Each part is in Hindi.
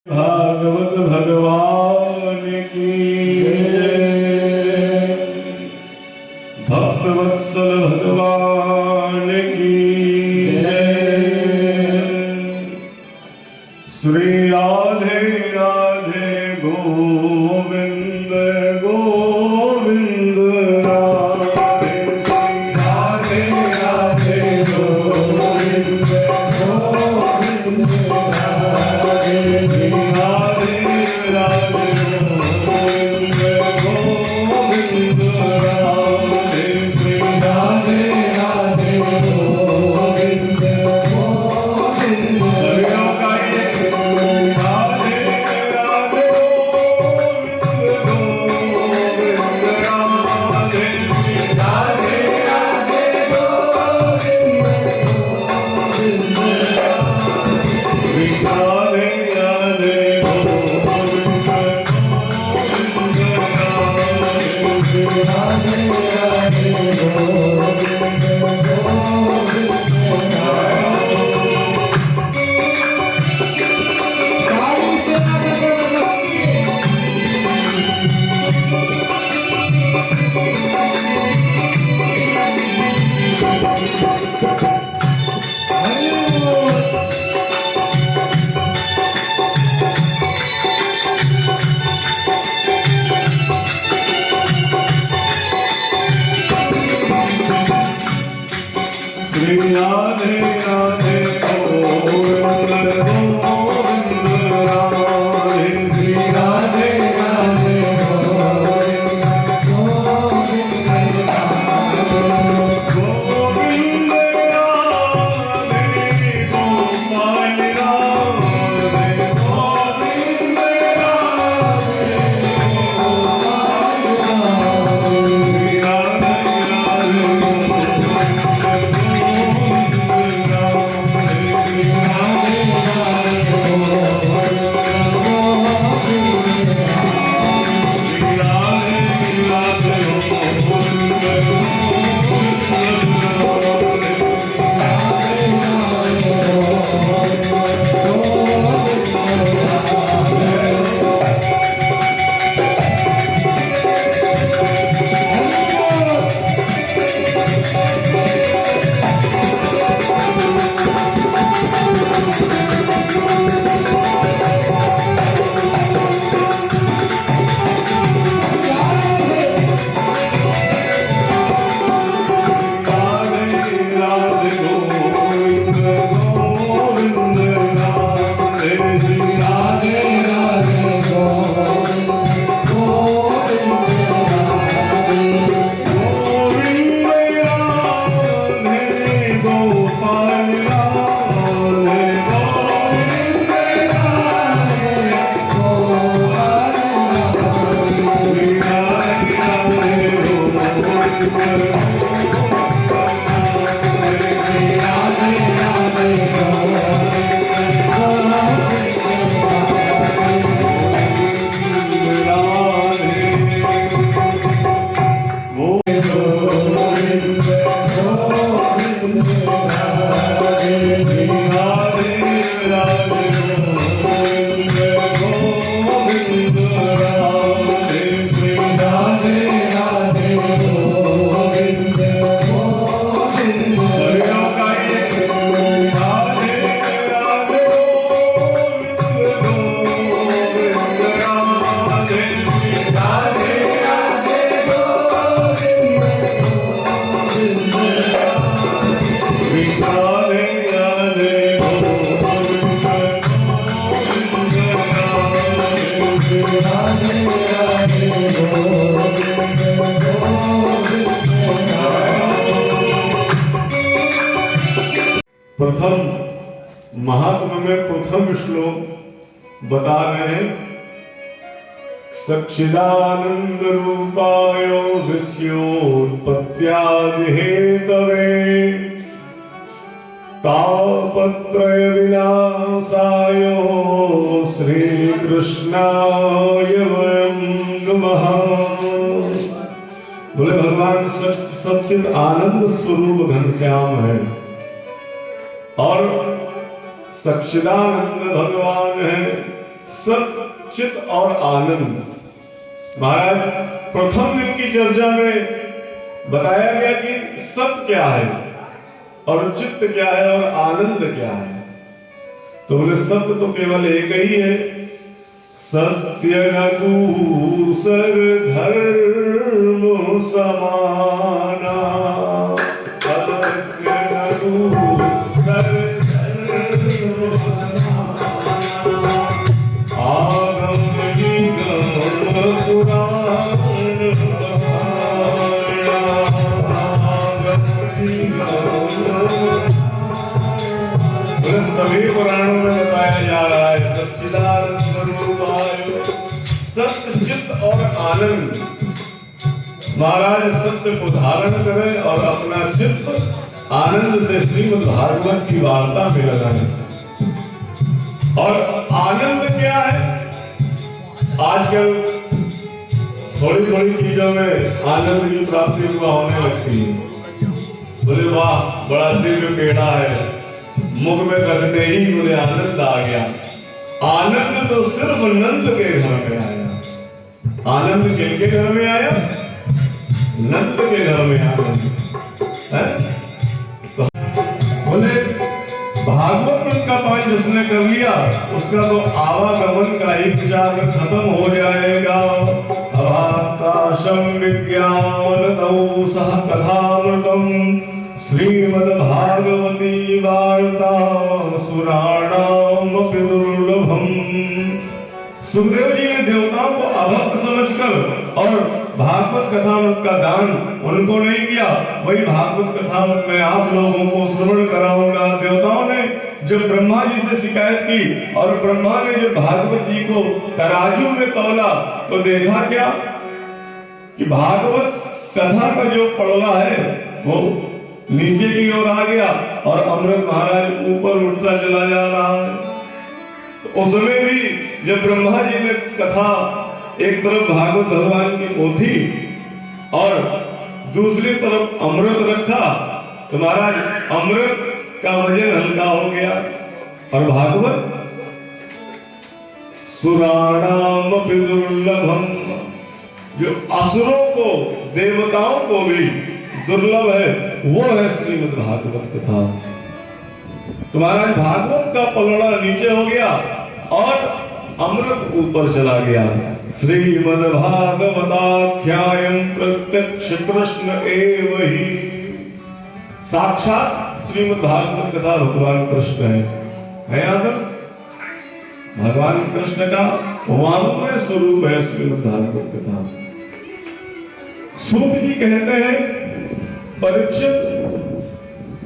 भागवत भगवान की जय। भक्तवत्सल भगवान की जय। श्री राधे राधे गोविंद गोविंद राधे। राधे राधे गोविंद गोविंद राधे। श्री राधे राधे गोविंद गोविंद राधे। श्री राधे राधे गोविंद गोविंद राधे। राधे राधे गोविंद गोविंद राधे। राधे राधे गोविंद गोविंद राधे। श्री राधे राधे गोविंद गोविंद राधे। श्री राधे राधे गोविंद गोविंद राधे। श्री राधे राधे गोविंद गोविंद राधे। श्री राधे राधे गोविंद गोविंद राधे। गोविंद राधे गोपाल राधे। गोविंद राधे गोपाल राधे। श्री राधे राधे प्रथम महात्मा में प्रथम श्लोक बता रहे हैं। सच्चिदानंद रूपाय विश्वोत्पत्त्यादि हेतवे तापत्रय विनाशाय श्री कृष्णाय वयं नमः। बोले भगवान सच्चिद आनंद स्वरूप घनश्याम है और सच्चिदानंद भगवान है, सत चित और आनंद। महाराज प्रथम दिन की चर्चा में बताया गया कि सत क्या है और चित्त क्या है और आनंद क्या है। तो बोले सत्य तो केवल एक ही है, सत्य न दूसर धर्म समाना, सत्य न दूसर धर्म समाना, आगम निगम पुराण सभी पुराणों में बताया जा रहा है सच्चिदानंद स्वरूपाय सत्य चित्त और आनंद। महाराज सत्य को धारण करें और अपना चित्त आनंद से श्रीमद् भागवत की वार्ता में लगाएं। और आनंद क्या है? आजकल थोड़ी थोड़ी चीजों में आनंद की प्राप्ति हुआ होने लगती है। बोले वाह बड़ा दिव्य पेड़ा है, मुख में रखते ही मुझे आनंद आ गया। आनंद तो सिर्फ नंद के घर में आया। आनंद किनके घर में आया? नंद के घर में आनंद है। तो बोले भागवत का पाठ जिसने कर लिया उसका तो आवागमन का ही विचार खत्म हो जाएगा। अभाताशम विज्ञान तौ सह कथामृतम श्रीमद्भागवती वार्ता सुराणामपि दुर्लभम। सुखदेव जी ने देवताओं को अभक्त समझकर और भागवत कथामृत का दान उनको नहीं किया। वही भागवत कथामृत में आप लोगों को श्रवण कराऊंगा। देवताओं ने जब ब्रह्मा जी से शिकायत की और ब्रह्मा ने जब भागवत जी को तराजू में तौला तो देखा क्या कि भागवत कथा का जो पड़वा है वो नीचे की ओर आ गया और अमृत महाराज ऊपर उठता चला जा रहा है। तो उसमें भी जब ब्रह्मा जी ने कथा एक तरफ भागवत भगवान की पोथी और दूसरी तरफ अमृत रखा तो महाराज अमृत का वजन हल्का हो गया और भागवत सुराणामपि दुर्लभम, जो असुरों को देवताओं को भी दुर्लभ है वो है श्रीमद् भागवत कथा। तुम्हारा भागवत का पलड़ा नीचे हो गया और अमृत ऊपर चला गया। श्रीमद् भागवताख्यायं प्रत्यक्ष कृष्ण एव ही। साक्षात श्रीमद् भागवत कथा भगवान कृष्ण है आदर्श भगवान कृष्ण का वामन स्वरूप है श्रीमद् भागवत कथा। सूत जी कहते हैं परीक्षित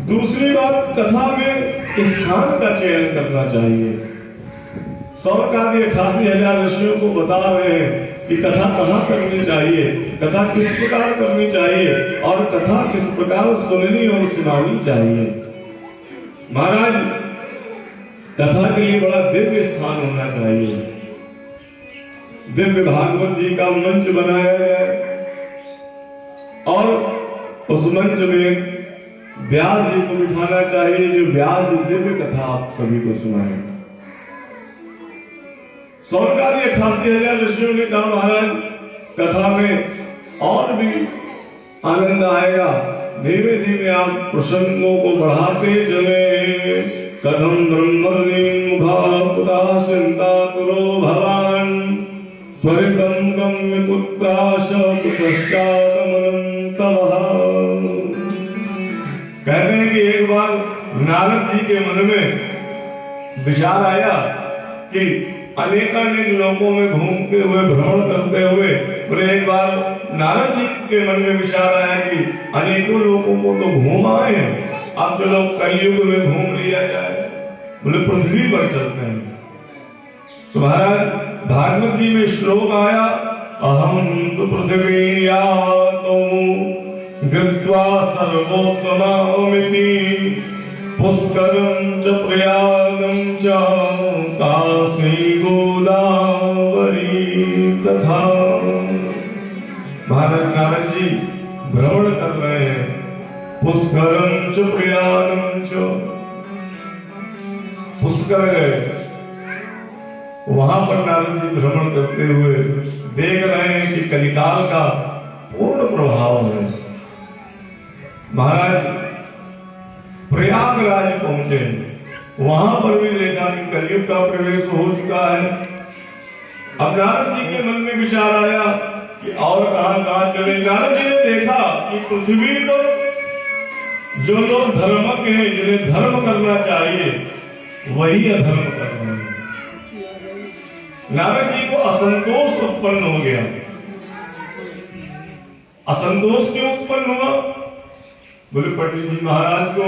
दूसरी बात कथा में स्थान का चयन करना चाहिए। 188,000 ऋषियों को बता रहे हैं कि कथा कहाँ करनी चाहिए, कथा किस प्रकार करनी चाहिए और कथा किस प्रकार सुननी और सुनानी चाहिए। महाराज कथा के लिए बड़ा दिव्य स्थान होना चाहिए। दिव्य भागवत जी का मंच बनाया गया है और उस मंच में व्यास जी को बिठाना चाहिए जो व्यास दिव्य कथा आप सभी को सुनाए। 188,000 ऋषियों ने कहा महाराज कथा में और भी आनंद आएगा, धीरे धीरे आप प्रसंगों को बढ़ाते चले। कथम ब्रह्मणि मुखा पुता चिंता तुरो भवान त्वरितम गम्य पुत्राश कहते हैं कि एक बार नारद जी के मन में विचार आया कि अनेकानेक लोकों में घूमते हुए भ्रमण करते हुए बोले एक बार नारद जी के मन में विचार आया कि अनेकों लोगों को तो घूम आए हैं, अब चलो कलयुग में घूम लिया जाए। बोले पृथ्वी पर चलते हैं। तो महाराज भागवत जी में श्लोक आया अहम तो पृथ्वी यातो गत्वा सर्वोत्तमामिति पुष्करं च प्रयागं च काशी गोदावरी तथा। महाराज नारद जी भ्रमण कर रहे हैं। पुष्करं च प्रयागं च, पुष्कर गए वहां पर नारद जी भ्रमण करते हुए देख रहे हैं कि कलिकाल का पूर्ण प्रभाव है। महाराज प्रयागराज पहुंचे, वहां पर भी देखा कि कलयुग का प्रवेश हो चुका है। अब नारद जी के मन में विचार आया कि और कहां चले। नारद जी ने देखा कि पृथ्वी पर जो लोग धर्मज्ञ हैं, जिन्हें धर्म करना चाहिए, वही अधर्म कर रहे हैं। नारद जी को असंतोष उत्पन्न हो गया। असंतोष क्यों उत्पन्न हुआ? बोले पंडित जी महाराज को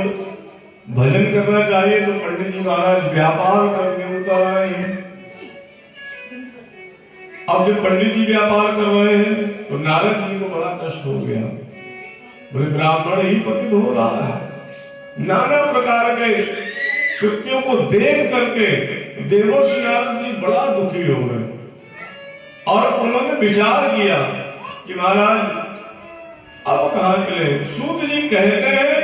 भजन करना चाहिए, तो पंडित जी महाराज व्यापार करके उतर आए हैं। अब जब पंडित जी व्यापार कर रहे हैं तो नारद जी को बड़ा कष्ट हो गया। बोले ब्राह्मण ही पतित हो रहा है। नाना प्रकार के कृत्यों को देख करके देवर्षि नारद जी बड़ा दुखी हो गए और उन्होंने विचार किया कि महाराज अब कहां चले। सूत जी कहते हैं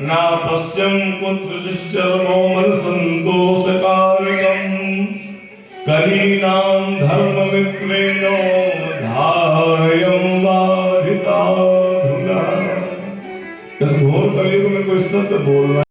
ना पश्यम कुत्रचिश्चर्मो मन संतोष कारकम कलीनाम धर्म मित्रेणो धायम वाहिताधुना। इस घोर कलयुग में कोई सत्य बोलना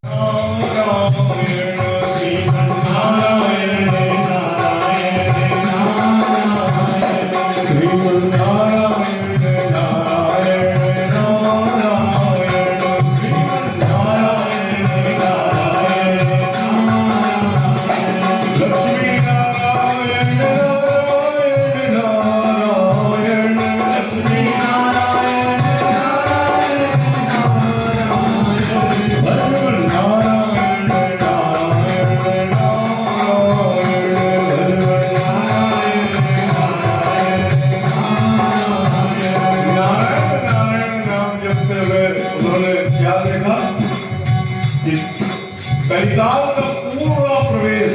कलिकाल का पूरा प्रवेश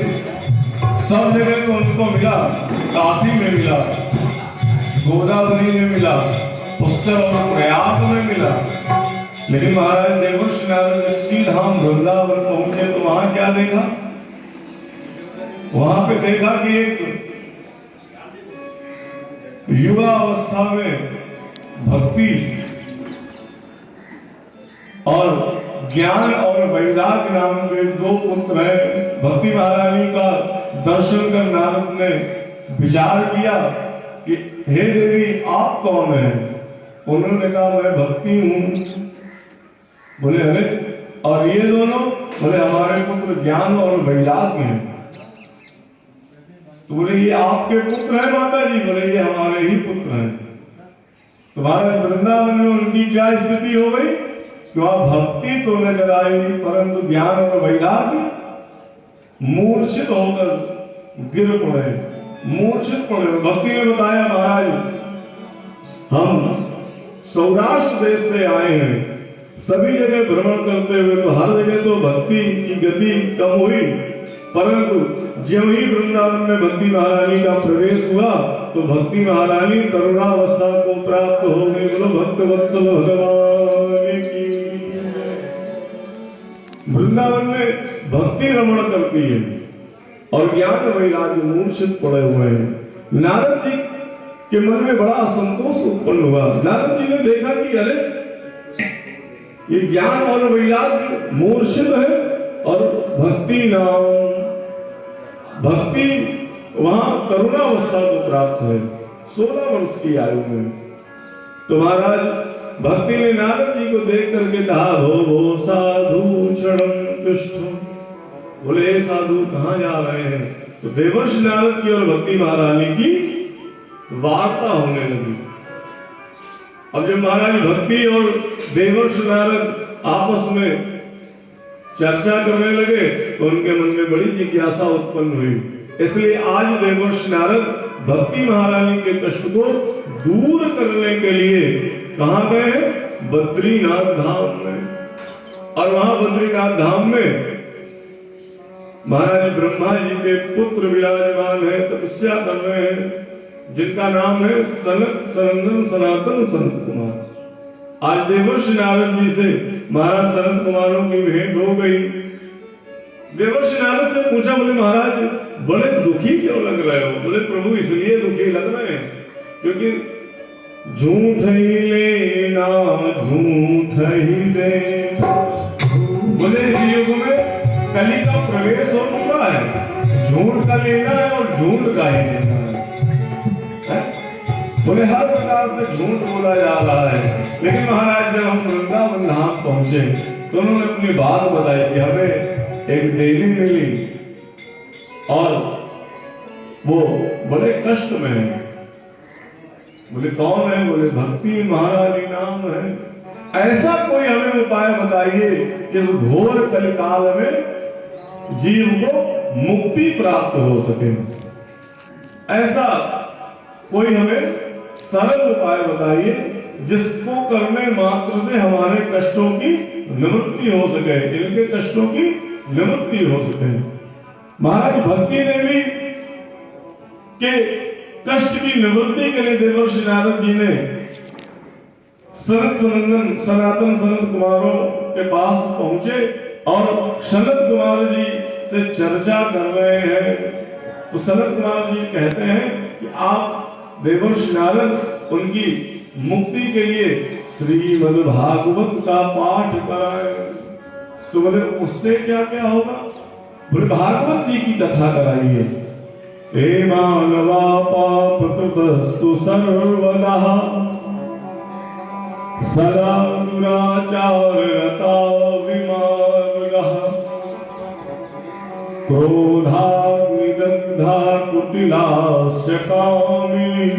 सब जगह तो उनको मिला। काशी में मिला, गोदावरी में मिला, पुष्कर और प्रयाग में मिला। लेकिन महाराज देवर्षि नारद श्री धाम वृंदावन पहुंचे तो वहां क्या देखा? वहां पे देखा कि एक युवा अवस्था में भक्ति और ज्ञान और वैराग्य नाम के दो पुत्र हैं। भक्ति महारानी का दर्शन कर नारद ने विचार किया कि हे देवी आप कौन हैं? उन्होंने कहा मैं भक्ति हूं। बोले अरे और ये दोनों? बोले हमारे पुत्र ज्ञान और वैराग्य हैं। तो बोले ये आपके पुत्र हैं माता जी? बोले ये हमारे ही पुत्र हैं। तुम्हारे वृंदावन में उनकी क्या स्थिति हो गई? वहां भक्ति तो नजर आई परंतु ज्ञान और वैराग्य मूर्छित होकर गिर पड़े, मूर्छित पड़े। भक्ति ने बताया महाराज हम सौराष्ट्र देश से आए हैं, सभी जगह भ्रमण करते हुए तो हर जगह तो भक्ति की गति कम हुई, परंतु ज्यों ही वृंदावन में भक्ति महारानी का प्रवेश हुआ तो भक्ति महारानी तरुणावस्था को प्राप्त हो गई। बोलो भक्त वत्सल भगवान की। वृंदावन में भक्ति रमण करती है और ज्ञान वैराग्य मूर्छित पड़े हुए हैं। नारद जी के मन में बड़ा असंतोष उत्पन्न हुआ। नारद जी ने देखा कि अरे ये ज्ञान और वैराग्य मूर्छित है और भक्ति नाम भक्ति वहां करुणावस्था को प्राप्त है 16 वर्ष की आयु में। तो महाराज भक्ति ने नारद जी को देख करके कहा भो भो साधु क्षणम तिष्ठ। बोले साधु कहां जा रहे हैं? तो देवर्षि नारद की और भक्ति महारानी की वार्ता होने लगी। अब जब महारानी भक्ति और देवर्षि नारद आपस में चर्चा करने लगे तो उनके मन में बड़ी जिज्ञासा उत्पन्न हुई। इसलिए आज देवर्षि नारद भक्ति महारानी के कष्ट को दूर करने के लिए कहां गए हैं? बद्रीनाथ धाम में। और वहां बद्रीनाथ धाम में महाराज ब्रह्मा जी के पुत्र विराजमान है, तपस्या कर रहे हैं, जिनका नाम है सनत सनंदन सनातन संत कुमार। आज देवर्षि नारद जी से महाराज सनत कुमारों की भेंट हो गई। देवर्षि नारद से पूछा, बोले महाराज बड़े दुखी क्यों लग रहे हो? बोले प्रभु इसलिए दुखी लग रहे हैं क्योंकि झूठ ही लेना झूठ ही देना। बोले इस युग में कली का प्रवेश हो चुका है, झूठ का लेना है और झूठ का ही लेना है। बोले हर प्रकार से झूठ बोला जा रहा है। लेकिन महाराज जब हम वृंदावन धाम पहुंचे तो उन्होंने अपनी बात बताई कि हमें एक देवी मिली और वो बड़े कष्ट में है। बोले कौन है? बोले भक्ति महारानी नाम है। ऐसा कोई हमें उपाय बताइए कि इस घोर कलिकाल में जीव को मुक्ति प्राप्त हो सके। ऐसा कोई हमें सरल उपाय बताइए जिसको करने मात्र से हमारे कष्टों की निवृत्ति हो सके, इनके कष्टों की निवृत्ति हो सके। महाराज भक्ति देवी के कष्ट की निवृत्ति के लिए देवर्षि नारद जी ने सनातन सनत कुमारों के पास पहुंचे और सनत कुमार जी से चर्चा कर रहे हैं। तो सनत कुमार जी कहते हैं कि आप देवर्षि नारद उनकी मुक्ति के लिए श्रीमद् भागवत का पाठ कराएं। तो बोले उससे क्या क्या होगा? बोले भागवत जी की कथा कराइए। हे मानवा पाप कृतस्तु सर्वदा सदा दुराचार रता विमार्गः क्रोधाग्निदग्धा कुटिलास्य कामिनी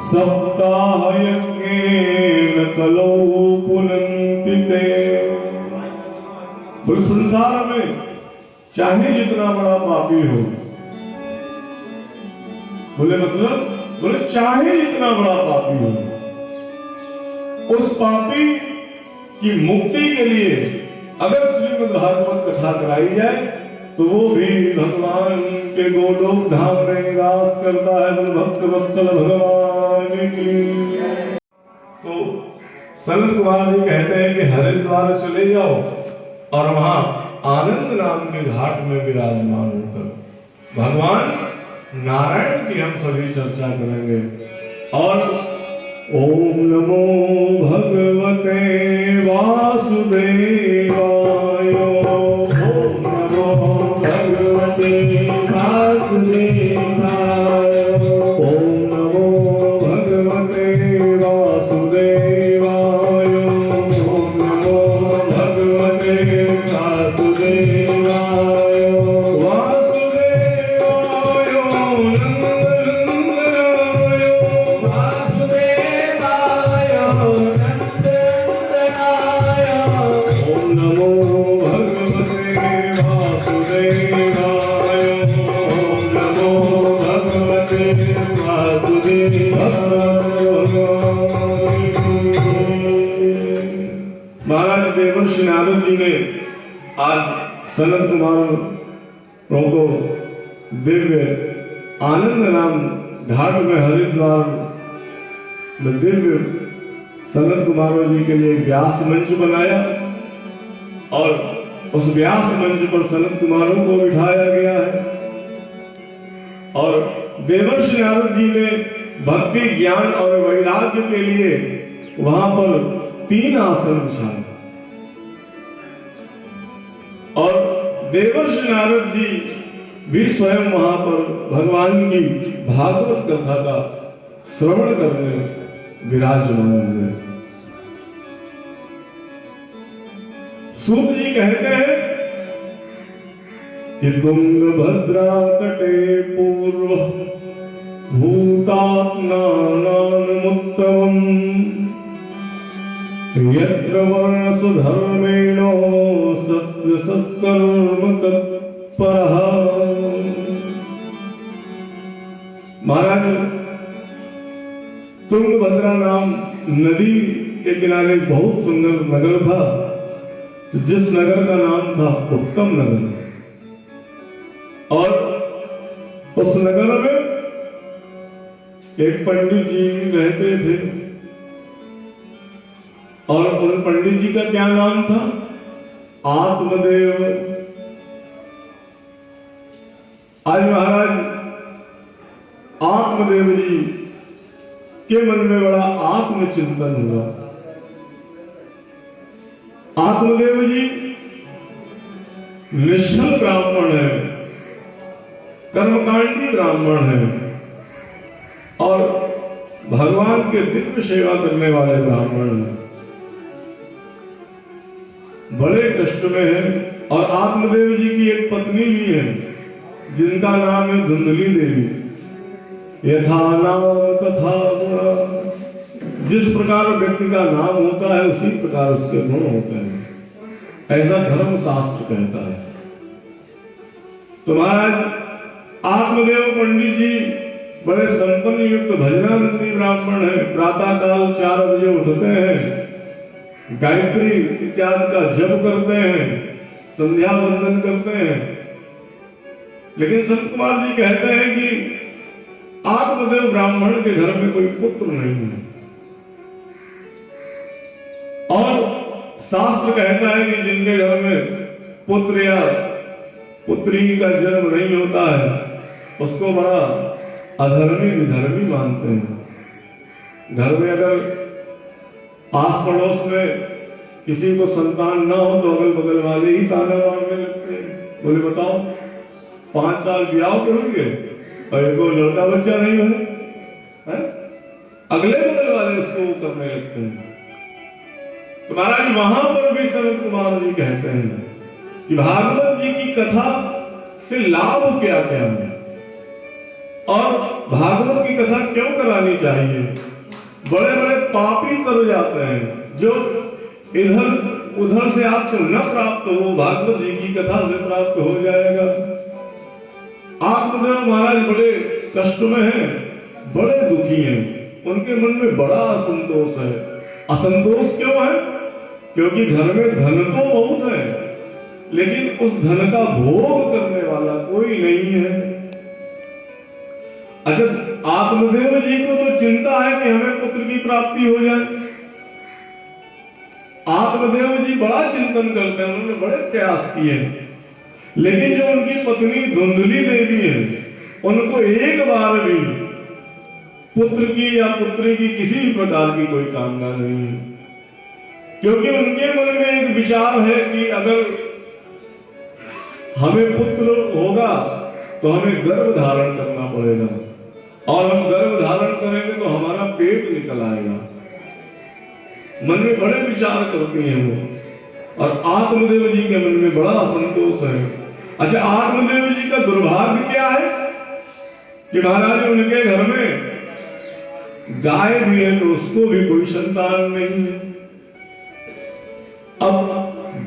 सप्ताह यज्ञेन कलो पुनन्ति ते। बोले संसार में चाहे जितना बड़ा पापी हो, बोले मतलब बोले चाहे जितना बड़ा पापी हो, उस पापी की मुक्ति के लिए अगर श्रीमद् भागवत कथा कराई जाए तो वो भी भगवान के गोलोक धाम में निवास करता है। भक्त वत्सल भगवान की। तो सनत कुमार जी कहते हैं कि हरिद्वार चले जाओ और वहां आनंद नाम के घाट में विराजमान होकर भगवान नारायण की हम सभी चर्चा करेंगे। और ओम नमो भगवते वासुदेवाय, ओम नमो भगवते वासुदेवाय, ओम नमो भगवते वासुदेवाय, ओम नमो भगवते वासुदेवाय। महाराज देवर्षि नारद जी ने आज सनत कुमार को दिव्य आनंद नाम घाट में हरिद्वार में दिव्य सनत कुमार जी के लिए व्यास मंच बनाया और उस व्यास मंच पर सनत कुमारों को बिठाया गया है। और देवर्षि नारद जी ने भक्ति ज्ञान और वैराग्य के लिए वहां पर 3 आसन बिछाए और देवर्षि नारद जी भी स्वयं वहां पर भगवान की भागवत कथा का श्रवण करने विराजमान हुए। सूत जी कहते हैं कि तुंगभद्रा तटे पूर्व भूतात्मानमुत्तमम् यत्र वर्णसुधर्मेण सत्य सत्कर्म तत्परः। महाराज तुंगभद्रा नाम नदी के किनारे बहुत सुंदर नगर था, जिस नगर का नाम था उत्तम नगर। और उस नगर में एक पंडित जी रहते थे और उन पंडित जी का क्या नाम था? आत्मदेव। आज महाराज आत्मदेव जी के मन में बड़ा आत्मचिंतन हुआ। आत्मदेव जी निश्चल ब्राह्मण है, कर्मकांडी ब्राह्मण है और भगवान के दिव्य सेवा करने वाले ब्राह्मण हैं, बड़े कष्ट में हैं। और आत्मदेव जी की एक पत्नी भी है जिनका नाम है धुंधली देवी। यथा नाम तथा गुण, जिस प्रकार व्यक्ति का नाम होता है उसी प्रकार उसके गुण होते हैं, ऐसा धर्म शास्त्र कहता है। तो महाराज आत्मदेव पंडित जी बड़े संपन्न युक्त भजनानंदी ब्राह्मण है। प्रातः काल 4 बजे उठते हैं, गायत्री इत्यादि का जप करते हैं, संध्या वंदन करते हैं। लेकिन संत कुमार जी कहते हैं कि आत्मदेव ब्राह्मण के घर में कोई पुत्र नहीं है और शास्त्र कहता है कि जिनके घर में पुत्र या पुत्री का जन्म नहीं होता है उसको बड़ा अधर्मी विधर्मी मानते हैं। घर में अगर आस पड़ोस में किसी को संतान ना हो तो अगल बगल वाले ही ताना मारने लगते हैं। बोले बताओ 5 साल ब्याह करोगे और एक लड़का बच्चा नहीं बने, अगले बगल वाले उसको करने लगते हैं। तो महाराज वहां पर भी सनत कुमार जी कहते हैं कि भागवत जी की कथा से लाभ क्या क्या है और भागवत की कथा क्यों करानी चाहिए। बड़े बड़े पापी तर जाते हैं जो इधर उधर से आपको न प्राप्त हो, भागवत जी की कथा से प्राप्त हो जाएगा। आत्मदेव महाराज बड़े कष्ट में हैं, बड़े दुखी हैं, उनके मन में बड़ा असंतोष है। असंतोष क्यों है? क्योंकि घर में धन तो बहुत है लेकिन उस धन का भोग करने वाला कोई नहीं है। अच्छा, आत्मदेव जी को तो चिंता है कि हमें पुत्र की प्राप्ति हो जाए। आत्मदेव जी बड़ा चिंतन करते हैं, उन्होंने बड़े प्रयास किए, लेकिन जो उनकी पत्नी धुंधली देवी है उनको एक बार भी पुत्र की या पुत्री की किसी भी प्रकार की कोई कामना नहीं है। क्योंकि उनके मन में एक विचार है कि अगर हमें पुत्र होगा तो हमें गर्भ धारण करना पड़ेगा और हम गर्भ धारण करेंगे तो हमारा पेट निकल आएगा। मन में बड़े विचार करती हैं वो और आत्मदेव जी के मन में बड़ा असंतोष है। अच्छा, आत्मदेव जी का दुर्भाग्य क्या है कि महाराज उनके घर में गाय भी है तो उसको भी कोई संतान नहीं है। अब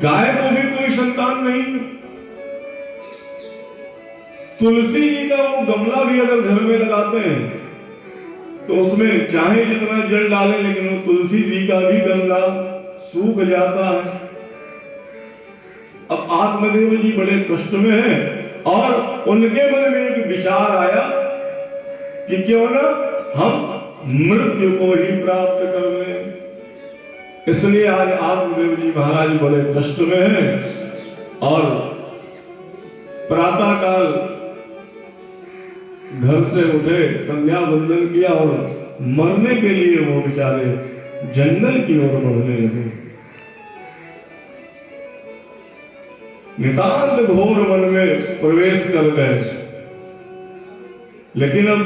गाय को भी कोई संतान नहीं है, तुलसी जी का वो गमला भी अगर घर में लगाते हैं तो उसमें चाहे जितना जल डालें लेकिन वो तुलसी जी का भी गमला सूख जाता है। अब आत्मदेव जी बड़े कष्ट में हैं और उनके मन में एक विचार आया कि क्यों ना हम मृत्यु को ही प्राप्त कर लें। इसलिए आज आत्मदेव जी महाराज बड़े कष्ट में हैं और प्रातः काल घर से उठे, संध्या वंदन किया और मरने के लिए वो बेचारे जंगल की ओर बढ़ने लगे। नितांत घोर वन में प्रवेश कर गए, लेकिन अब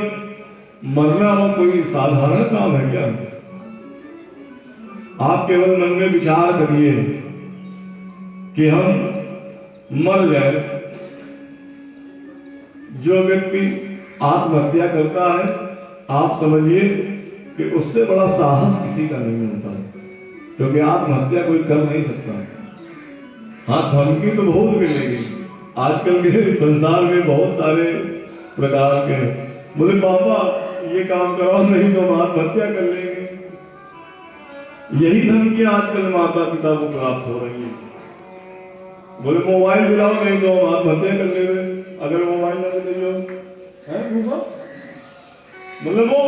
मरना वो कोई साधारण काम है क्या? आप केवल मन में विचार करिए कि हम मर जाए। जो व्यक्ति आत्महत्या करता है आप समझिए कि उससे बड़ा साहस किसी का नहीं होता, क्योंकि आत्महत्या कोई कर नहीं सकता। हाँ, धमकी तो बहुत मिलेगी, आजकल के संसार में बहुत सारे प्रकार के, बोले पापा ये काम कराओ नहीं तो हम आत्महत्या कर लेंगे। यही धमकी आजकल माता पिता को प्राप्त हो रही है। बोले मोबाइल दिलाओ नहीं तो हम आत्महत्या कर लेंगे अगर मोबाइल ना दिलाओ है। मतलब वो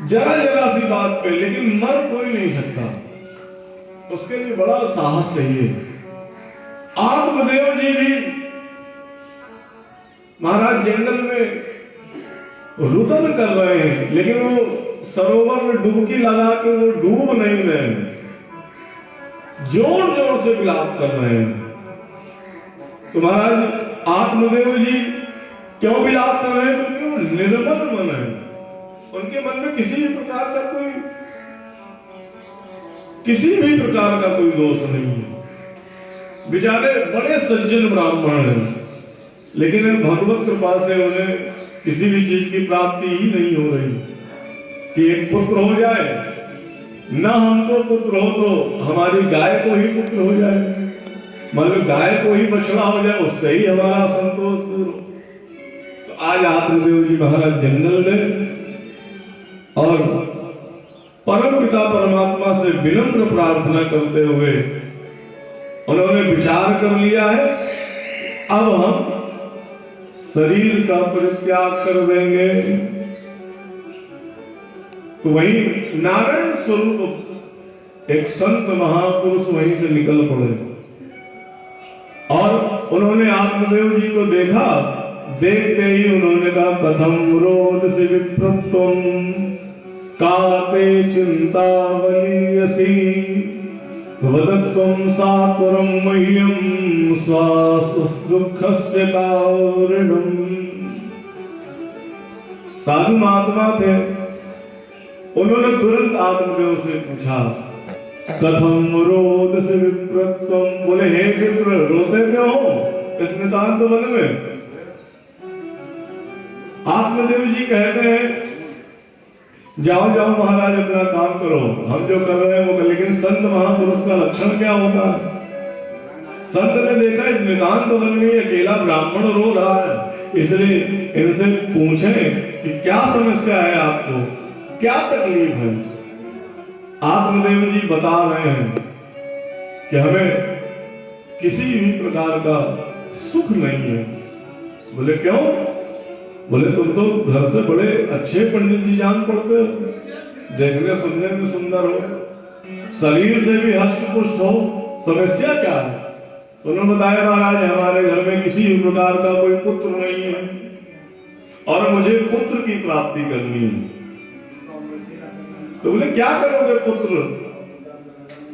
जरा जरा सी बात पे, लेकिन मर कोई नहीं सकता, उसके लिए बड़ा साहस चाहिए। आत्मदेव जी भी महाराज जंगल में रुदन कर रहे हैं, लेकिन वो सरोवर में डुबकी लगा के वो डूब नहीं रहे हैं, जोर जोर से विलाप कर रहे हैं। तो महाराज आत्मदेव जी क्यों विलाप कर रहे हैं? क्योंकि वो निर्मल मन है, उनके मन में किसी भी प्रकार का कोई दोष नहीं है। बेचारे बड़े सज्जन ब्राह्मण हैं, लेकिन भगवत कृपा से उन्हें किसी भी चीज की प्राप्ति ही नहीं हो रही कि एक पुत्र हो जाए, ना हमको पुत्र हो तो हमारी गाय को ही पुत्र हो जाए, मतलब गाय को ही बछड़ा हो जाए, उससे ही हमारा संतोष दूर हो। तो आज आत्मदेव जी महाराज जंगल में और परम पिता परमात्मा से विनम्र प्रार्थना करते हुए उन्होंने विचार कर लिया है, अब हम शरीर का परित्याग कर देंगे। तो वही नारायण स्वरूप एक संत महापुरुष वहीं से निकल पड़े और उन्होंने आत्मदेव जी को देखा। देखते ही उन्होंने कहा, कथम रोध से विप्रत्वम काते चिंता वलीयसी वदत्वम सात्वरम मह्यम स्वास दुःखस्य कारणम। साधु महात्मा थे, उन्होंने तुरंत आत्मदेव से पूछा, कथम रोध से विप्रत्वम। बोले, हे विप्र, रोते क्यों हो इस नितांत वन में? आत्मदेव जी कहते हैं, जाओ जाओ महाराज, अपना काम करो, हम जो कर रहे हैं वो कर। लेकिन संत महापुरुष का लक्षण क्या होता है? संत ने देखा इस नितांत वन में अकेला ब्राह्मण रो रहा है, इसलिए इनसे पूछें कि क्या समस्या है आपको, क्या तकलीफ है। आत्मदेव जी बता रहे हैं कि हमें किसी भी प्रकार का सुख नहीं है। बोले क्यों? बोले, तुम तो घर से बड़े अच्छे पंडित जी जान पड़ते हो, देखने सुनने में सुंदर हो, शरीर से भी हष्ट पुष्ट हो, समस्या क्या है? उन्होंने बताया, महाराज हमारे घर में किसी भी प्रकार का कोई पुत्र नहीं है और मुझे पुत्र की प्राप्ति करनी है। तो बोले, क्या करोगे पुत्र?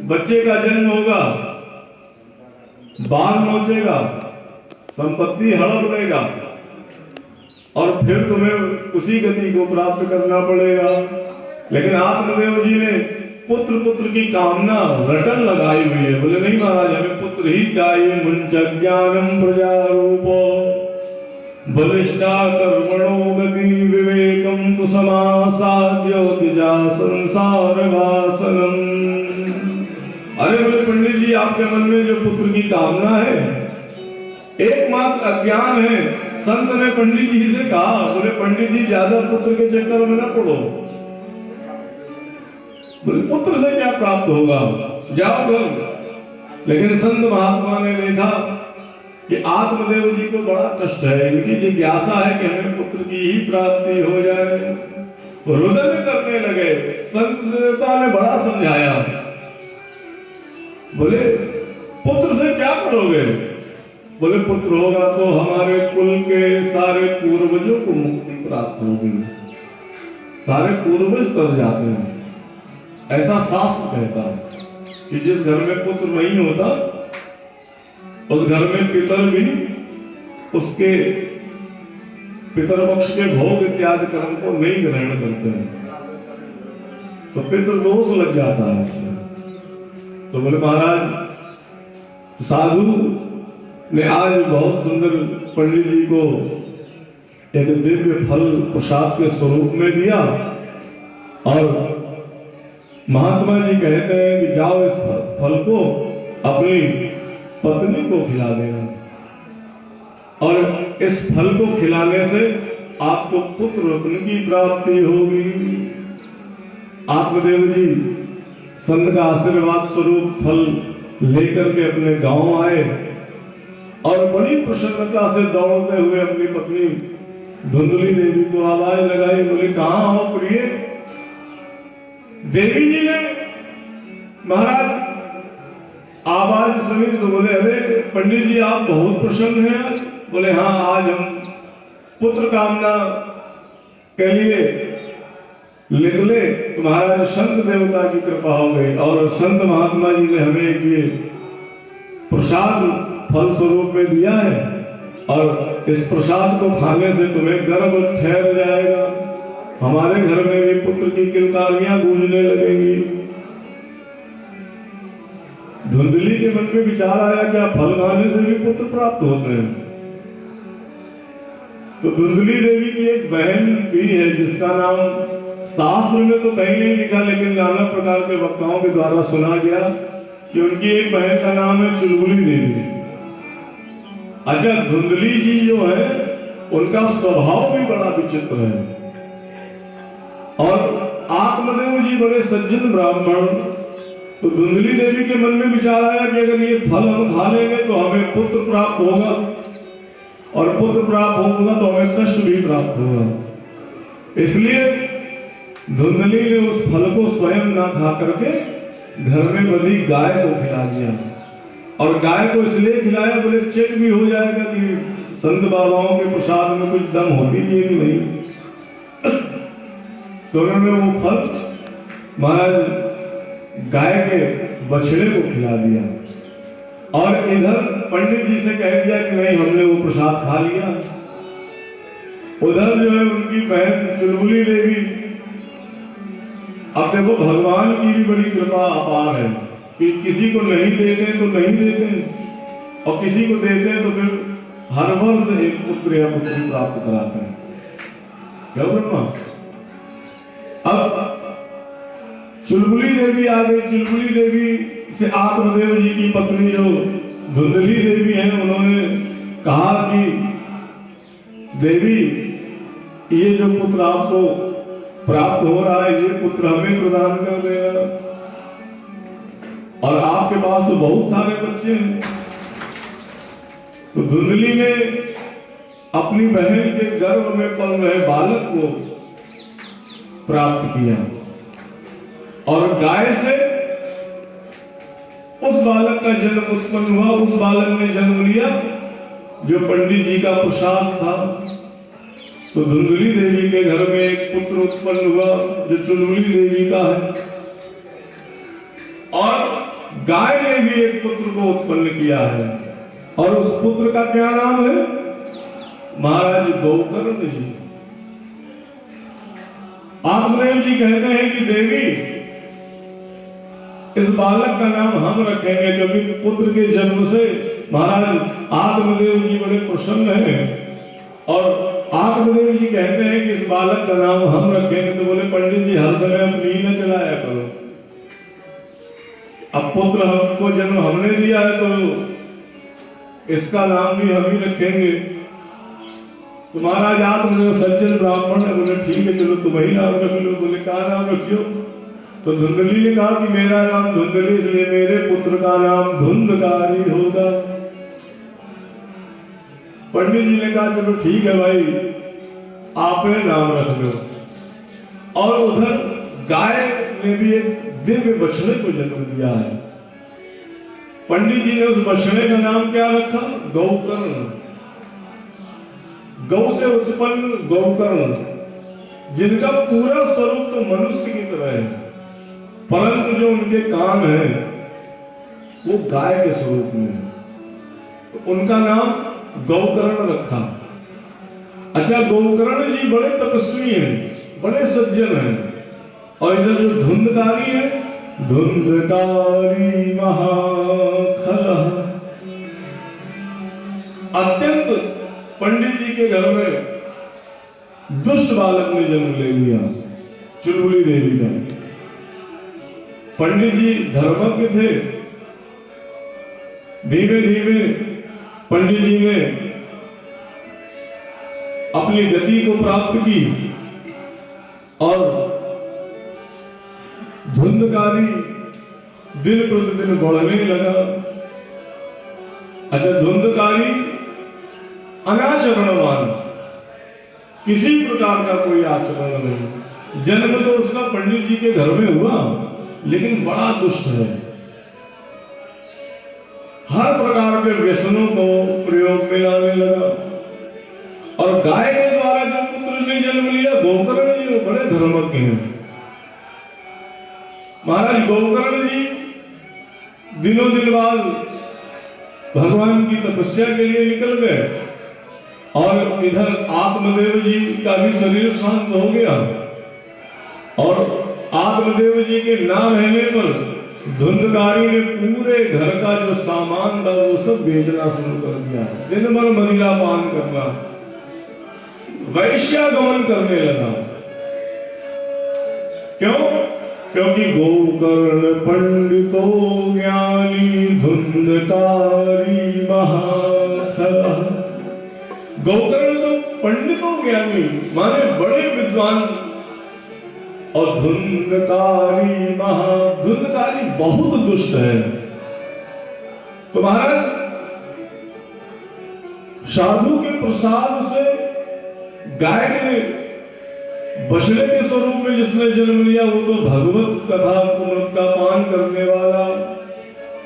बच्चे का जन्म होगा, बाल नोचेगा, संपत्ति हड़प लेगा और फिर तुम्हें उसी गति को प्राप्त करना पड़ेगा। लेकिन आत्मदेव जी ने पुत्र की कामना रटन लगाई हुई है। बोले, नहीं महाराज, हमें पुत्र ही चाहिए। मुंच ज्ञानम प्रजारूपो बलिष्ठा कर्मणो गति विवेकम तु समासाद्योतिजा संसार वासनम। अरे बोले, पंडित जी आपके मन में जो पुत्र की कामना है एकमात्र अज्ञान है। संत ने पंडित जी से कहा, बोले पंडित जी ज्यादा पुत्र के चक्कर में न पड़ो। बोले, पुत्र से क्या प्राप्त होगा, जाओ घर। लेकिन संत महात्मा ने देखा कि आत्मदेव जी को बड़ा कष्ट है, इनकी जिज्ञासा है कि हमें पुत्र की ही प्राप्ति हो जाए, रुदन करने लगे। संत देवता ने बड़ा समझाया, बोले पुत्र से क्या करोगे? बोले, पुत्र होगा तो हमारे कुल के सारे पूर्वजों को मुक्ति प्राप्त होगी। सारे पूर्वज तर जाते हैं, ऐसा शास्त्र कहता है कि जिस घर में पुत्र नहीं होता उस घर में पितर भी उसके पितरपक्ष के भोग इत्यादि कर्म को नहीं ग्रहण करते हैं, तो पितृदोष लग जाता है उसमें। तो बोले, महाराज साधु ने आज बहुत सुंदर पंडित जी को एक दिव्य फल प्रसाद के स्वरूप में दिया और महात्मा जी कहते हैं कि जाओ इस फल को अपनी पत्नी को खिला देना और इस फल को खिलाने से आपको पुत्र रत्न की प्राप्ति होगी। आत्मदेव जी संत का आशीर्वाद स्वरूप फल लेकर के अपने गांव आए और बड़ी प्रसन्नता से दौड़ते हुए अपनी पत्नी धुंधली देवी को आवाज लगाई। बोले, कहां हो प्रिय? देवी जी ने महाराज आवाज सुनी तो बोले, अरे पंडित जी आप बहुत प्रसन्न हैं। बोले, हाँ आज हम पुत्र कामना के लिए निकले तो महाराज संत देवता की कृपा हो गई और संत महात्मा जी ने हमें ये प्रसाद फल स्वरूप में दिया है और इस प्रसाद को खाने से तुम्हें गर्भ ठहर जाएगा, हमारे घर में भी पुत्र की किलकारियां गूंजने लगेंगी। धुंधली के मन में विचार आया क्या फल खाने से भी पुत्र प्राप्त होते हैं। तो धुंधली देवी की एक बहन भी है जिसका नाम शास्त्र में तो कहीं नहीं लिखा, लेकिन नाना प्रकार के वक्ताओं के द्वारा सुना गया कि उनकी एक बहन का नाम है चुलबुली देवी। अच्छा, धुंधली जी जो है उनका स्वभाव भी बड़ा विचित्र है और आत्मदेव जी बड़े सज्जन ब्राह्मण। तो धुंधली देवी के मन में विचार आया कि अगर ये फल हम खा लेंगे तो हमें पुत्र प्राप्त होगा और पुत्र प्राप्त होगा तो हमें कष्ट भी प्राप्त होगा। इसलिए धुंधली ने उस फल को स्वयं ना खा करके घर में बंधी गाय को खिला दिया और गाय को इसलिए खिलाया बोले चेक भी हो जाएगा कि संत बाबाओं के प्रसाद में कुछ दम होती भी है कि नहीं। तो उन्होंने वो फल महाराज गाय के बछड़े को खिला दिया और इधर पंडित जी से कह दिया कि नहीं हमने वो प्रसाद खा लिया। उधर जो है उनकी बहन चुलबुली देवी, अब देखो भगवान की भी बड़ी कृपा अपार है कि किसी को नहीं देते तो नहीं देते और किसी को देते हैं तो फिर हर वर्ष एक पुत्र या पुत्री प्राप्त कराते हैं। क्या ब्रह्मा? अब चुलबुली देवी आ गई। चुलबुली देवी से आत्मदेव जी की पत्नी जो धुंधली देवी है उन्होंने कहा कि देवी ये जो पुत्र आपको प्राप्त हो रहा है ये पुत्र हमें प्रदान कर देगा और आपके पास तो बहुत सारे बच्चे हैं। तो धुंधली ने अपनी बहन के गर्भ में पल रहे बालक को प्राप्त किया और गाय से उस बालक का जन्म उत्पन्न हुआ। उस बालक ने जन्म लिया जो पंडित जी का प्रसाद था। तो धुंधली देवी के घर में एक पुत्र उत्पन्न हुआ जो चुलबुली देवी का है और गाय ने भी एक पुत्र को उत्पन्न किया है और उस पुत्र का क्या नाम है? महाराज गौकर्ण जी। आत्मदेव जी कहते हैं कि देवी इस बालक का नाम हम रखेंगे क्योंकि पुत्र के जन्म से महाराज आत्मदेव जी बड़े प्रसन्न हैं और आत्मदेव जी कहते हैं कि इस बालक का नाम हम रखेंगे। तो बोले पंडित जी हर समय अपनी ही न चलाया करो, अब पुत्र हमको जन्म हमने दिया है तो इसका नाम भी हम ही रखेंगे। तो महाराज आत्मदेव सज्जन ब्राह्मण है, बोले ठीक है चलो तुम ही नाम रख लो। बोले क्या नाम रखियो? तो धुंधली ने कहा कि मेरा नाम धुंधली इसलिए मेरे पुत्र का नाम धुंधकारी होगा। पंडित जी ने कहा चलो ठीक है भाई आप नाम रख लो। और उधर गाय ने भी एक दिव्य बछड़े को जन्म दिया है। पंडित जी ने उस बछड़े का नाम क्या रखा? गौकर्ण। गौ से उत्पन्न गौकर्ण, जिनका पूरा स्वरूप तो मनुष्य की तरह है परंतु जो उनके काम है वो गाय के स्वरूप में है, तो उनका नाम गौकर्ण रखा। अच्छा, गौकर्ण जी बड़े तपस्वी हैं, बड़े सज्जन हैं। और इधर जो धुंधकारी है, धुंधकारी महाखल, अत्यंत पंडित जी के घर में दुष्ट बालक ने जन्म ले लिया चुलबुली देवी का। पंडित जी धर्मज्ञ थे। धीमे धीमे पंडित जी ने अपनी गति को प्राप्त की और धुंधकारी दिन प्रतिदिन बढ़ने लगा। अच्छा, धुंधकारी अनाचरणवान, किसी प्रकार का कोई आचरण नहीं। जन्म तो उसका पंडित जी के घर में हुआ लेकिन बड़ा दुष्ट है। हर प्रकार के व्यसनों को प्रयोग में लाने लगा और गाय के महाराज गोकर्ण जी दिनों दिन बाद भगवान की तपस्या के लिए निकल गए और इधर आत्मदेव जी का भी शरीर शांत हो गया और आत्मदेव जी के ना रहने पर धुंधकारी ने पूरे घर का जो सामान था वो सब बेचना शुरू कर दिया। दिन भर मदिरा पान करना, वैश्यागमन करने लगा। क्यों? क्योंकि गोकर्ण पंडितो ज्ञानी धुंधकारी महाखला। गोकर्ण तो पंडितों ज्ञानी माने बड़े विद्वान और धुंधकारी धुंधकारी बहुत दुष्ट है। तो महाराज साधु के प्रसाद से गाय के बछड़े के स्वरूप में जिसने जन्म लिया वो तो भगवत कथा अमृत का पान करने वाला,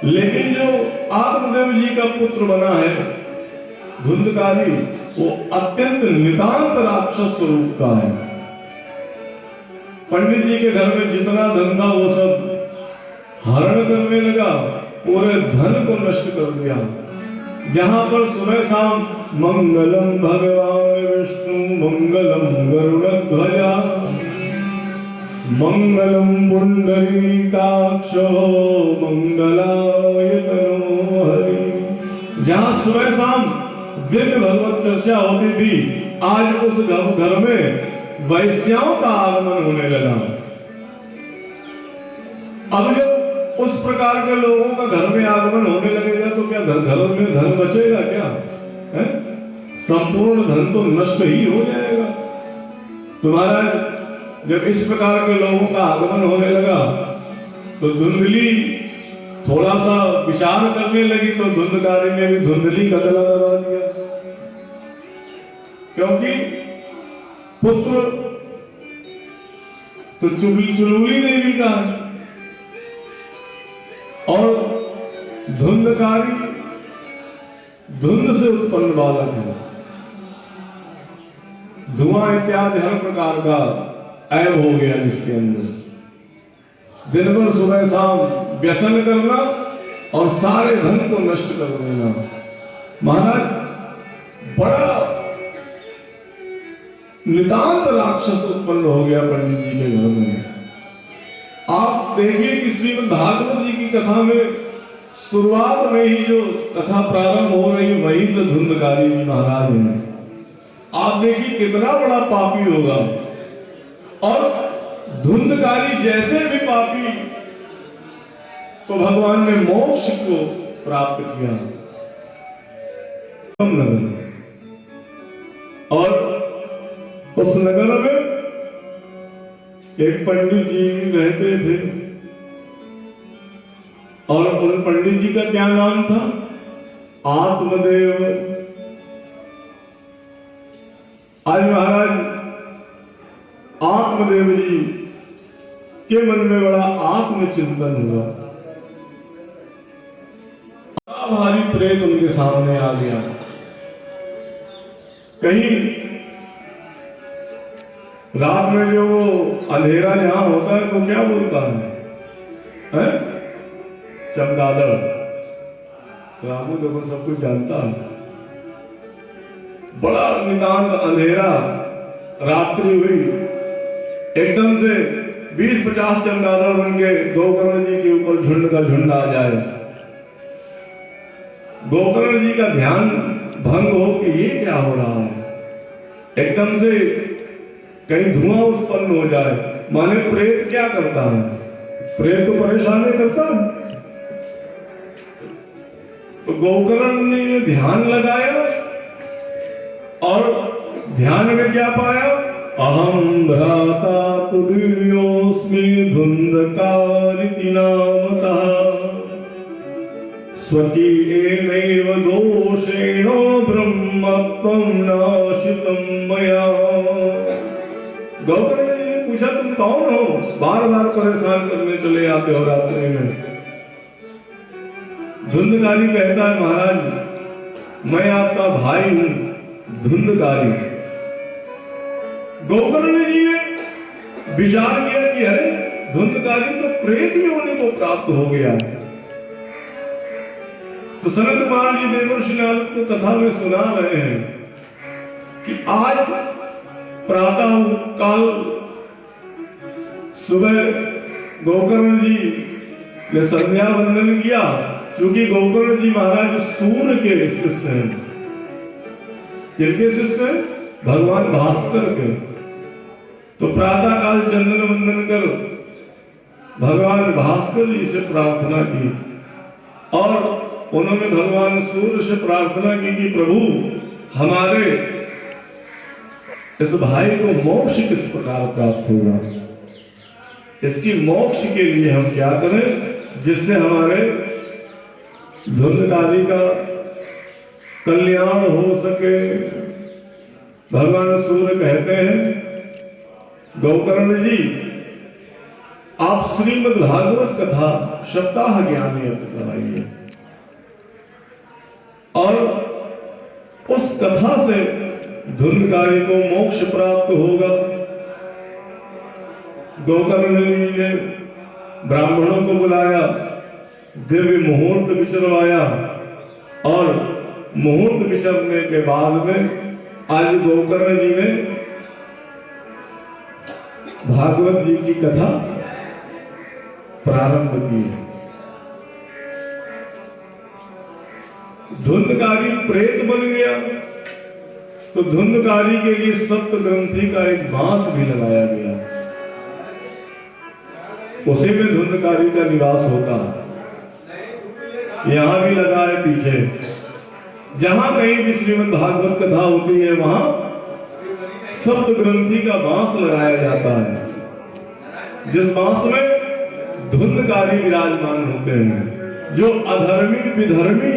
लेकिन जो आत्मदेव जी का पुत्र बना है धुंधकारी वो अत्यंत नितांत राक्षस स्वरूप का है। पंडित जी के घर में जितना धन था वो सब हरण करने लगा, पूरे धन को नष्ट कर दिया। जहां पर सुबह शाम मंगलम भगवान विष्णु मंगलम गरुड़ध्वजा मंगलम पुंडरीकाक्षो मंगलाय तनो हरि, जहां सुबह शाम दिव्य भगवत चर्चा होती थी, आज उस घर में वैश्याओं का आगमन होने लगा। अब जब उस प्रकार के लोगों का घर में आगमन होने लगेगा तो क्या घर में धन बचेगा क्या? है? संपूर्ण धन तो नष्ट ही हो जाएगा। तो महाराज जब इस प्रकार के लोगों का आगमन होने लगा तो धुंधली थोड़ा सा विचार करने लगी, तो धुंधकारी ने भी धुंधली का गला दबा दिया। क्योंकि पुत्र तो चुलबुली देवी का और धुंधकारी धुंध से उत्पन्न बालक है। धुआं इत्यादि हर प्रकार का ऐब हो गया जिसके अंदर। दिन भर सुबह शाम व्यसन करना और सारे धन को नष्ट कर देना। महाराज बड़ा नितांत राक्षस उत्पन्न हो गया पंडित जी के घर में। आप देखिए कि श्रीमद् भागवत जी की कथा में शुरुआत में ही जो कथा प्रारंभ हो रही है वहीं से धुंधकारी जी महाराज हैं। आप देखिए कितना बड़ा पापी होगा, और धुंधकारी जैसे भी पापी तो भगवान ने मोक्ष को प्राप्त किया। और उस नगर में एक पंडित जी रहते थे, और उन पंडित जी का क्या नाम था? आत्मदेव। आज महाराज आत्मदेव जी के मन में बड़ा आत्मचिंतन हुआ। भारी प्रेत उनके सामने आ गया। कहीं रात में जो अंधेरा जहां होता है तो क्या बोलता है? चमगादड़। रामू देखो सब कुछ जानता है। बड़ा नितांत अंधेरा, रात्रि हुई, एकदम से 20-50 चमगादड़ बन के गोकर्ण जी के ऊपर झुंड का झुंड आ जाए। गोकर्ण जी का ध्यान भंग हो कि ये क्या हो रहा है। एकदम से कहीं धुआं उत्पन्न हो जाए, माने प्रेत क्या करता है? प्रेत तो परेशान नहीं करता। तो गोकर्ण ने ध्यान लगाया और ध्यान में क्या पाया? अहम भ्राता तुल्योस्मि धुंधकारिति नामतः स्वकीयेनैव दोषेण ब्रह्मत्वं नाशितं मया। गोकर्ण ने पूछा तुम कौन हो? बार बार परेशान करने चले आते हो रात्रि में। धुंधकारी कहता है महाराज मैं आपका भाई हूं धुंधकारी। गोकर्ण जी ने विचार किया कि अरे धुंधकारी तो प्रेत योनि को प्राप्त हो गया। तो सनत कुमार जी देवर्षि नारद को कथा में सुना रहे हैं कि आज प्रातः काल सुबह गोकर्ण जी ने संध्या वंदन किया, क्योंकि गोकर्ण जी महाराज सूर्य के शिष्य हैं। किनके शिष्य हैं? भगवान भास्कर के। तो प्रातः काल चंदन वंदन कर भगवान भास्कर जी से प्रार्थना की और उन्होंने भगवान सूर्य से प्रार्थना की कि प्रभु हमारे इस भाई को मोक्ष किस प्रकार प्राप्त होगा, इसकी मोक्ष के लिए हम क्या करें जिससे हमारे धुंधकारी का कल्याण हो सके। भगवान सूर्य कहते हैं गोकर्ण जी आप श्रीमद् भागवत कथा सप्ताह ज्ञानी कराइए और उस कथा से धुंधकारी को मोक्ष प्राप्त होगा। गोकर्ण जी ने ब्राह्मणों को बुलाया, दिव्य मुहूर्त विचरवाया और मुहूर्त विचरने के बाद में आज गोकर्ण जी ने भागवत जी की कथा प्रारंभ की। धुंधकारी प्रेत बन गया तो धुंधकारी के लिए सप्त ग्रंथि का एक बांस भी लगाया गया, उसी में धुंधकारी का निवास होता। यहां भी लगा है पीछे, जहां कहीं भी श्रीमद् भागवत कथा होती है वहां सप्त ग्रंथि का बांस लगाया जाता है, जिस बांस में धुंधकारी विराजमान होते हैं। जो अधर्मी विधर्मी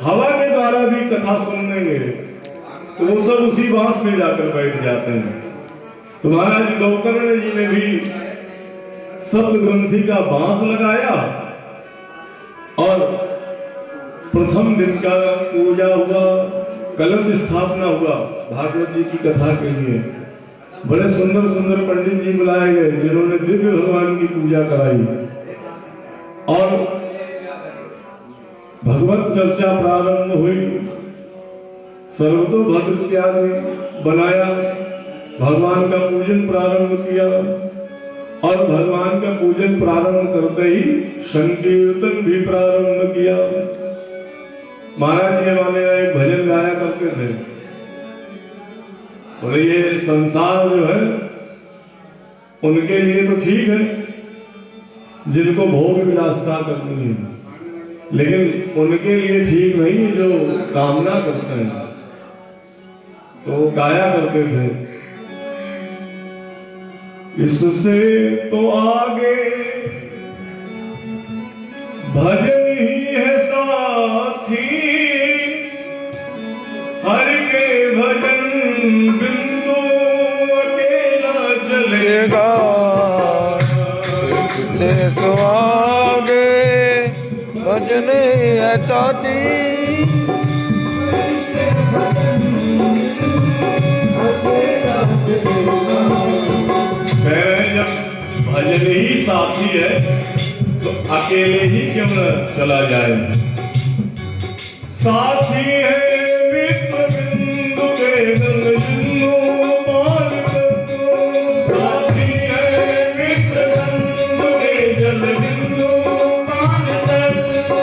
हवा के द्वारा भी कथा सुनने गए तो वो सब उसी बांस में जाकर बैठ जाते हैं। तो महाराज गोकर्ण जी ने भी सप्त ग्रंथि का बांस लगाया और प्रथम दिन का पूजा हुआ, कलश स्थापना हुआ भागवत जी की कथा के लिए। बड़े सुंदर सुंदर पंडित जी बुलाए गए जिन्होंने दिव्य भगवान की पूजा कराई और भगवत चर्चा प्रारंभ हुई। सर्वतोभद्र इत्यादि बनाया, भगवान का पूजन प्रारंभ किया और भगवान का पूजन प्रारंभ करते ही संकीर्तन भी प्रारंभ किया। महाराज जी हमारे एक भजन गाया करते थे और ये संसार जो है उनके लिए तो ठीक है जिनको भोग विलासिता करनी है, लेकिन उनके लिए ठीक नहीं जो कामना करते हैं। तो वो गाया करते थे, इससे तो आगे भजन ही है साथी, हर के भजन बिंदु अकेला चलेगा। इससे तो आगे भजन ही है साथी, जब भजन ही साथी है तो अकेले ही क्यों न चला जाए। साथी है मित्र बिंदु के संग जिन्नु मान करो, साथी है मित्र बिंदु के जल बिंदु मान करो।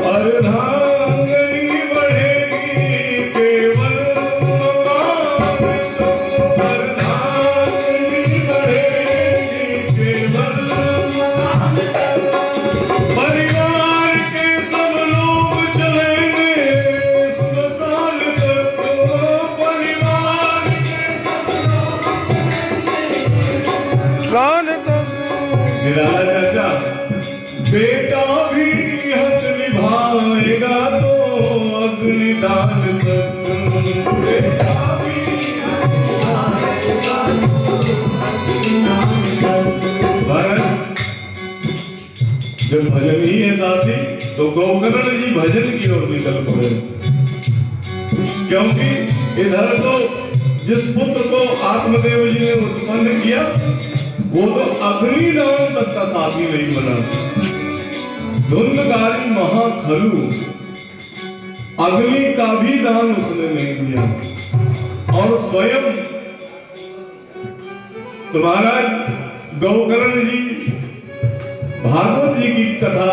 अर्धांगनी बढ़ेगी केवल मकान को, अर्धांगनी बढ़ेगी केवल मकान को। परिवार के सब लोग चलेंगे स्मशान तक, परिवार के सब लोग शान तक। निराला चाचा, बेटा भी हक निभाएगा तो अग्निदान तक, बेटा भी हक निभाएगा तो अग्निदान तक। जब भजन ही है साथी तो गोकर्ण जी भजन की ओर निकल पड़े, क्योंकि इधर तो जिस पुत्र को आत्मदेव जी ने उत्पन्न किया वो तो अग्नि दान तक का साथी नहीं बना। धुंधकारी महाखलु, अग्नि का भी दान उसने नहीं दिया। और स्वयं तुम्हारा गौकर्ण जी भागवत जी की कथा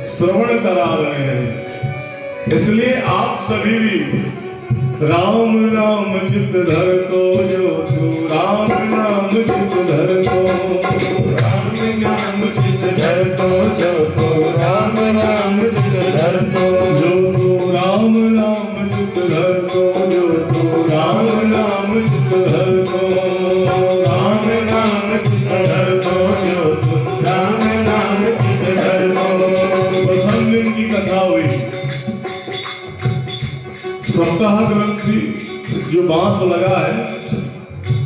श्रवण करा रहे हैं, इसलिए आप सभी भी राम नाम चित धर को जो तू, राम नाम चित धर को, राम नाम चित धर को जो तू, राम नाम चित धर को जो तू, राम नाम चित धर को जो तू, राम नाम चित धर को, राम नाम चित धर को जो तू, राम नाम चित धर को। प्रथम दिन की कथा हुई, सप्ताह ग्रंथी जो बांस लगा है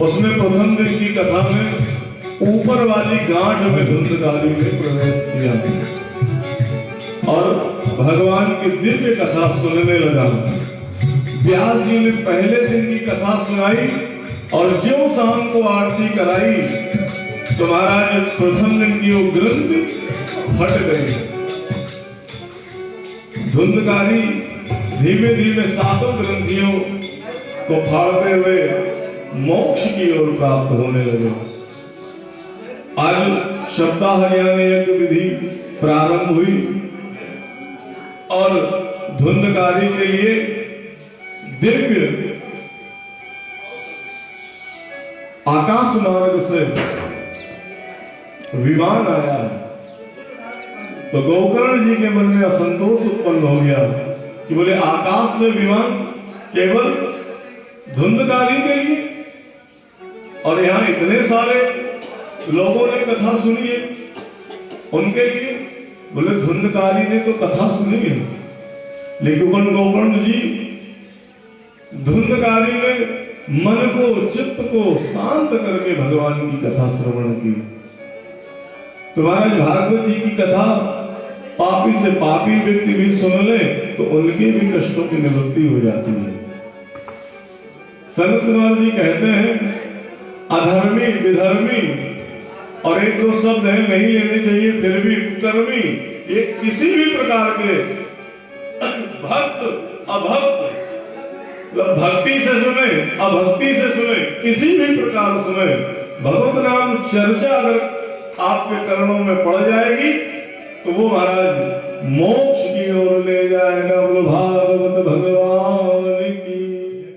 उसमें प्रथम दिन की कथा में ऊपर वाली गांठ में धुंधकारी ने प्रवेश किया और भगवान की दिव्य कथा सुनने लगा। व्यास जी ने पहले दिन की कथा सुनाई और जो शाम को आरती कराई तो महाराज प्रथम दिन की वो ग्रंथि हट गई। धुंधकारी धीमे धीमे सातों ग्रंथियों को फाड़ते हुए मोक्ष की ओर प्राप्त होने लगे। आज शब्दाहर्यान यज्ञ विधि प्रारंभ हुई और धुंधकारी के लिए दिव्य आकाश मार्ग से विमान आया। तो गोकर्ण जी के मन में असंतोष उत्पन्न हो गया कि बोले आकाश से विमान केवल धुंधकारी के लिए, और यहाँ इतने सारे लोगों ने कथा सुनी है उनके लिए। बोले धुंधकारी ने तो कथा सुनी है, लेकिन गोकर्ण जी धुंधकारी ने मन को चित्त को शांत करके भगवान की कथा श्रवण की। तुम्हारा भागवत जी की कथा पापी से पापी व्यक्ति भी सुन ले तो उनके भी कष्टों की निवृत्ति हो जाती है। संत कुमार जी कहते हैं अधर्मी विधर्मी और एक दो शब्द है नहीं लेने चाहिए, फिर भी कर्मी, ये किसी भी प्रकार के भक्त अभक्त, भक्ति से सुने अभक्ति से सुने, किसी भी प्रकार सुने, भगवत नाम चर्चा अगर आपके कर्णों में पड़ जाएगी तो वो महाराज मोक्ष की ओर ले जाएगा। बोलो